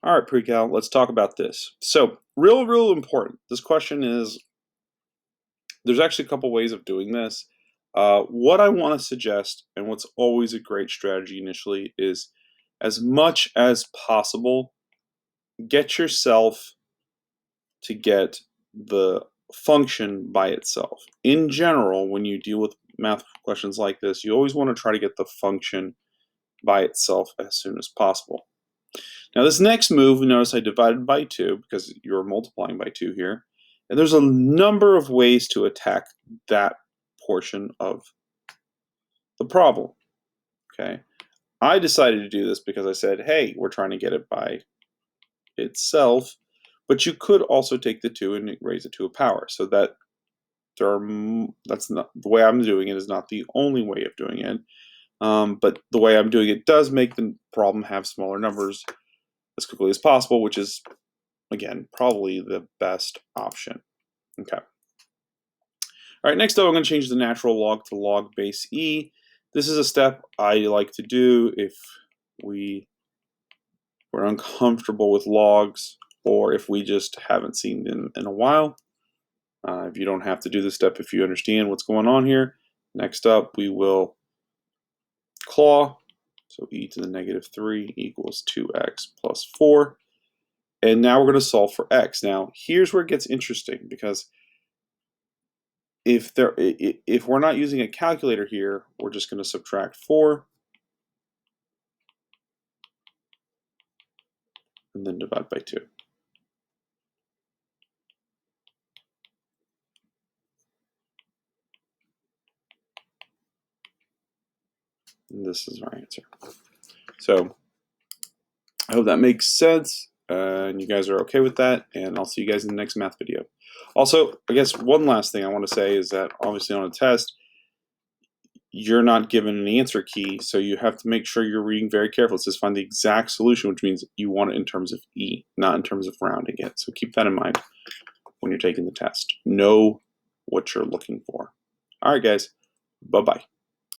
All right, PreCal, let's talk about this. So, real important. This question is, there's actually a couple ways of doing this. What I want to suggest, and what's always a great strategy initially, is as much as possible, get yourself to get the function by itself. In general, when you deal with math questions like this, you always want to try to get the function by itself as soon as possible. Now this next move, notice I divided by 2 because you're multiplying by 2 here. And there's a number of ways to attack that portion of the problem. Okay, I decided to do this because I said, hey, we're trying to get it by itself, but you could also take the 2 and raise it to a power. So that that's not the way I'm doing it is not the only way of doing it. But the way I'm doing it does make the problem have smaller numbers as quickly as possible, which is, again, probably the best option. Okay. All right, next up, I'm going to change the natural log to log base e. This is a step I like to do if we're uncomfortable with logs or if we just haven't seen them in a while. If you don't have to do this step if you understand what's going on here. Next up, we will claw. So e to the negative 3 equals 2x plus 4. And now we're going to solve for x. Now, here's where it gets interesting, because if we're not using a calculator here, we're just going to subtract 4 and then divide by 2. And this is our answer. So I hope that makes sense and you guys are okay with that, and I'll see you guys in the next math video. Also, I guess one last thing I want to say is that obviously on a test, you're not given an answer key, so you have to make sure you're reading very carefully. It says find the exact solution, which means you want it in terms of e, not in terms of rounding it. So keep that in mind when you're taking the test. Know what you're looking for. All right, guys. Bye-bye.